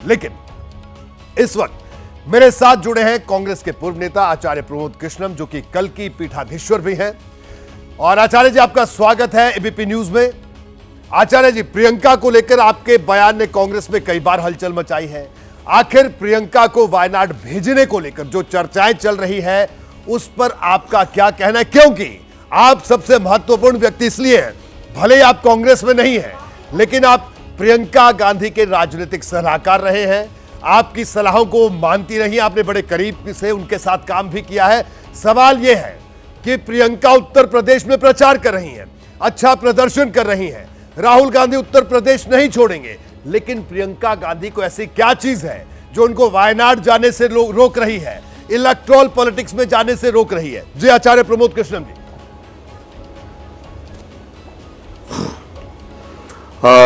लेकिन इस वक्त मेरे साथ जुड़े हैं कांग्रेस के पूर्व नेता आचार्य प्रमोद कृष्णम, जो कि कल की पीठाधीश्वर भी हैं। और आचार्य जी, आपका स्वागत है एबीपी न्यूज में। आचार्य जी, प्रियंका को लेकर आपके बयान ने कांग्रेस में कई बार हलचल मचाई है। आखिर प्रियंका को वायनाड भेजने को लेकर जो चर्चाएं चल रही है, उस पर आपका क्या कहना है? क्योंकि आप सबसे महत्वपूर्ण व्यक्ति इसलिए हैं, भले ही आप कांग्रेस में नहीं हैं, लेकिन आप प्रियंका गांधी के राजनीतिक सलाहकार रहे हैं। आपकी सलाहों को मानती रही, आपने बड़े करीब से उनके साथ काम भी किया है। सवाल यह है कि प्रियंका उत्तर प्रदेश में प्रचार कर रही हैं, अच्छा प्रदर्शन कर रही हैं। राहुल गांधी उत्तर प्रदेश नहीं छोड़ेंगे, लेकिन प्रियंका गांधी को ऐसी क्या चीज है जो उनको वायनाड जाने से रोक रही है, इलेक्ट्रल पॉलिटिक्स में जाने से रोक रही है? जी आचार्य प्रमोद कृष्णम जी।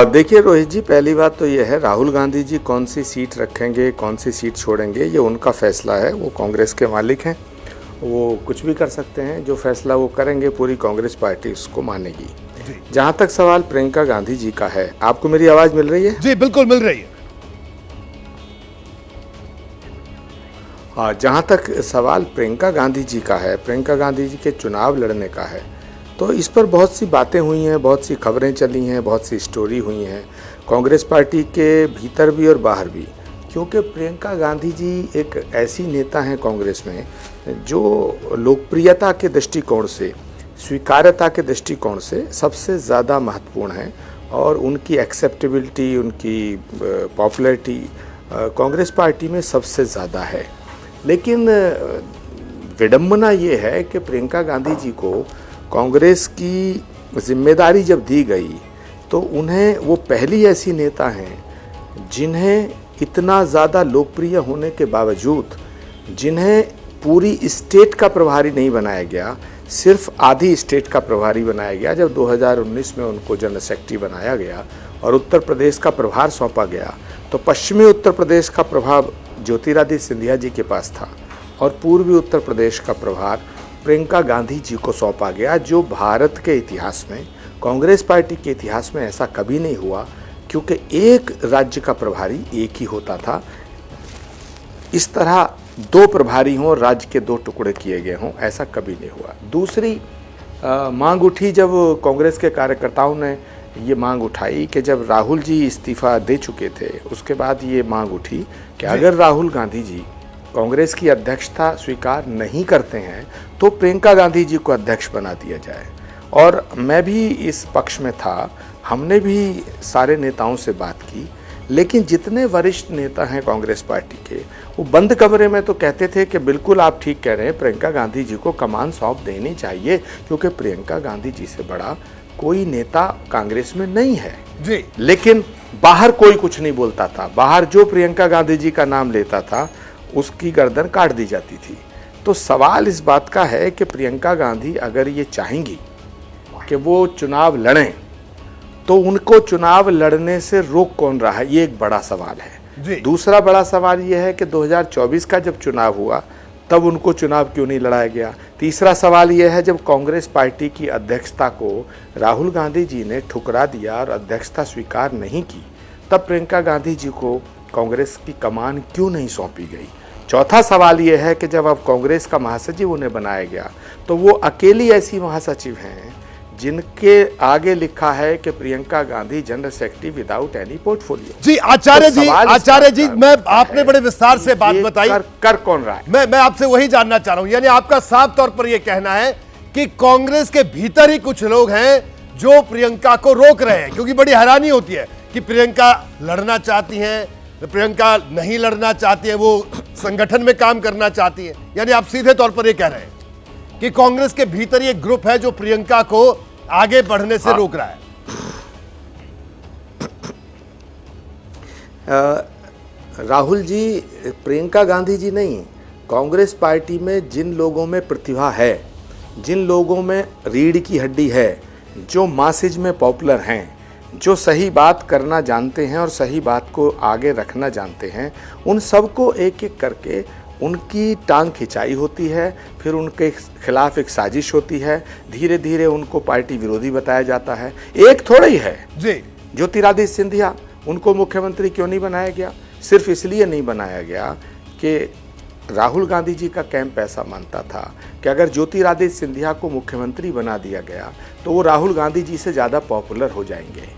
देखिए रोहित जी, पहली बात तो ये है, राहुल गांधी जी कौन सी सीट रखेंगे, कौन सी सीट छोड़ेंगे, ये उनका फैसला है। वो कांग्रेस के मालिक हैं, वो कुछ भी कर सकते हैं। जो फैसला वो करेंगे, पूरी कांग्रेस पार्टी उसको मानेगी। जहाँ तक सवाल प्रियंका गांधी जी का है, आपको मेरी आवाज़ मिल रही है? जी बिल्कुल मिल रही है। हाँ, जहाँ तक सवाल प्रियंका गांधी जी का है, प्रियंका गांधी जी के चुनाव लड़ने का है, तो इस पर बहुत सी बातें हुई हैं, बहुत सी खबरें चली हैं, बहुत सी स्टोरी हुई हैं कांग्रेस पार्टी के भीतर भी और बाहर भी। क्योंकि प्रियंका गांधी जी एक ऐसी नेता हैं कांग्रेस में जो लोकप्रियता के दृष्टिकोण से, स्वीकार्यता के दृष्टिकोण से सबसे ज़्यादा महत्वपूर्ण है। और उनकी एक्सेप्टेबिलिटी, उनकी पॉपुलैरिटी कांग्रेस पार्टी में सबसे ज़्यादा है। लेकिन विडंबना ये है कि प्रियंका गांधी जी को कांग्रेस की जिम्मेदारी जब दी गई, तो उन्हें, वो पहली ऐसी नेता हैं जिन्हें इतना ज़्यादा लोकप्रिय होने के बावजूद, जिन्हें पूरी स्टेट का प्रभारी नहीं बनाया गया, सिर्फ आधी स्टेट का प्रभारी बनाया गया। जब 2019 में उनको जनरल सेक्रेटरी बनाया गया और उत्तर प्रदेश का प्रभार सौंपा गया, तो पश्चिमी उत्तर प्रदेश का प्रभार ज्योतिरादित्य सिंधिया जी के पास था और पूर्वी उत्तर प्रदेश का प्रभार प्रियंका गांधी जी को सौंपा गया, जो भारत के इतिहास में, कांग्रेस पार्टी के इतिहास में ऐसा कभी नहीं हुआ। क्योंकि एक राज्य का प्रभारी एक ही होता था, इस तरह दो प्रभारी हों, राज्य के दो टुकड़े किए गए हों, ऐसा कभी नहीं हुआ। दूसरी मांग उठी, जब कांग्रेस के कार्यकर्ताओं ने ये मांग उठाई कि जब राहुल जी इस्तीफा दे चुके थे, उसके बाद ये मांग उठी कि अगर राहुल गांधी जी कांग्रेस की अध्यक्षता स्वीकार नहीं करते हैं, तो प्रियंका गांधी जी को अध्यक्ष बना दिया जाए। और मैं भी इस पक्ष में था, हमने भी सारे नेताओं से बात की। लेकिन जितने वरिष्ठ नेता हैं कांग्रेस पार्टी के, वो बंद कमरे में तो कहते थे कि बिल्कुल आप ठीक कह रहे हैं, प्रियंका गांधी जी को कमान सौंप देनी चाहिए, क्योंकि प्रियंका गांधी जी से बड़ा कोई नेता कांग्रेस में नहीं है जी। लेकिन बाहर कोई कुछ नहीं बोलता था। बाहर जो प्रियंका गांधी जी का नाम लेता था, उसकी गर्दन काट दी जाती थी। तो सवाल इस बात का है कि प्रियंका गांधी अगर ये चाहेंगी कि वो चुनाव लड़ें, तो उनको चुनाव लड़ने से रोक कौन रहा है, ये एक बड़ा सवाल है। दूसरा बड़ा सवाल ये है कि 2024 का जब चुनाव हुआ, तब उनको चुनाव क्यों नहीं लड़ाया गया। तीसरा सवाल ये है, जब कांग्रेस पार्टी की अध्यक्षता को राहुल गांधी जी ने ठुकरा दिया और अध्यक्षता स्वीकार नहीं की, तब प्रियंका गांधी जी को कांग्रेस की कमान क्यों नहीं सौंपी गई। चौथा सवाल ये है कि जब अब कांग्रेस का महासचिव उन्हें बनाया गया, तो वो अकेली ऐसी महासचिव हैं जिनके आगे लिखा है कि Priyanka Gandhi general secretary without any portfolio. जी आचार्य जी, मैं, आपने बड़े विस्तार से बात बताई, कर कौन रहा है? मैं आपसे वही जानना चाह रहा हूं। यानी आपका साफ तौर पर यह कहना है कि कांग्रेस के भीतर ही कुछ लोग हैं जो प्रियंका को रोक रहे हैं, क्योंकि बड़ी हैरानी होती है कि प्रियंका लड़ना चाहती हैं, प्रियंका नहीं लड़ना चाहती है, वो संगठन में काम करना चाहती है। यानी आप सीधे तौर पर यह कह रहे हैं कि कांग्रेस के भीतर एक ग्रुप है जो प्रियंका को आगे बढ़ने से रोक रहा है। राहुल जी, प्रियंका गांधी जी नहीं, कांग्रेस पार्टी में जिन लोगों में प्रतिभा है, जिन लोगों में रीढ़ की हड्डी है, जो मैसेज में पॉपुलर हैं, जो सही बात करना जानते हैं और सही बात को आगे रखना जानते हैं, उन सबको एक एक करके उनकी टांग खिंचाई होती है, फिर उनके खिलाफ एक साजिश होती है, धीरे धीरे उनको पार्टी विरोधी बताया जाता है। एक थोड़ा ही है जी, ज्योतिरादित्य सिंधिया, उनको मुख्यमंत्री क्यों नहीं बनाया गया? सिर्फ इसलिए नहीं बनाया गया कि राहुल गांधी जी का कैंप ऐसा मानता था कि अगर ज्योतिरादित्य सिंधिया को मुख्यमंत्री बना दिया गया तो वो राहुल गांधी जी से ज़्यादा पॉपुलर हो जाएंगे।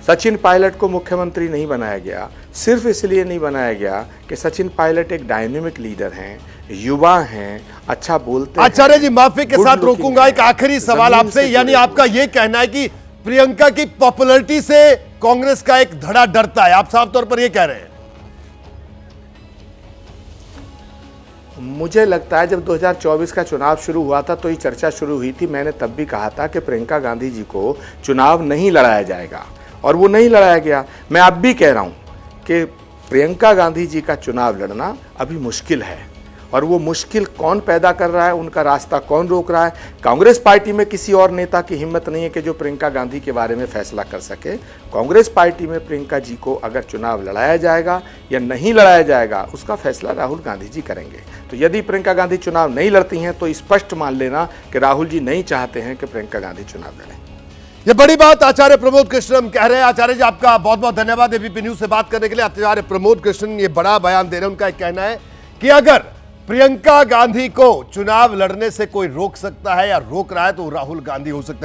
सचिन पायलट को मुख्यमंत्री नहीं बनाया गया, सिर्फ इसलिए नहीं बनाया गया कि सचिन पायलट एक डायनेमिक लीडर हैं, युवा हैं, अच्छा बोलते हैं। आचार्य जी माफी के साथ रोकूंगा, एक आखिरी सवाल आपसे, यानी आपका यह कहना है कि प्रियंका की पॉपुलैरिटी से कांग्रेस का एक धड़ा डरता है, आप साफ तौर पर यह कह रहे हैं? मुझे लगता है जब 2024 का चुनाव शुरू हुआ था तो ये चर्चा शुरू हुई थी, मैंने तब भी कहा था कि प्रियंका गांधी जी को चुनाव नहीं लड़ाया जाएगा और वो नहीं लड़ाया गया। मैं अब भी कह रहा हूँ कि प्रियंका गांधी जी का चुनाव लड़ना अभी मुश्किल है और वो मुश्किल कौन पैदा कर रहा है, उनका रास्ता कौन रोक रहा है। कांग्रेस पार्टी में किसी और नेता की हिम्मत नहीं है कि जो प्रियंका गांधी के बारे में फैसला कर सके। कांग्रेस पार्टी में प्रियंका जी को अगर चुनाव लड़ाया जाएगा या नहीं लड़ाया जाएगा उसका फैसला राहुल गांधी जी करेंगे। तो यदि प्रियंका गांधी चुनाव नहीं लड़ती हैं तो स्पष्ट मान लेना कि राहुल जी नहीं चाहते हैं कि प्रियंका गांधी चुनाव लड़ें। ये बड़ी बात आचार्य प्रमोद कृष्णन कह रहे हैं। आचार्य जी आपका बहुत बहुत धन्यवाद एबीपी न्यूज से बात करने के लिए। आचार्य प्रमोद कृष्णन ये बड़ा बयान दे रहे हैं। उनका एक कहना है कि अगर प्रियंका गांधी को चुनाव लड़ने से कोई रोक सकता है या रोक रहा है तो राहुल गांधी हो सकता है।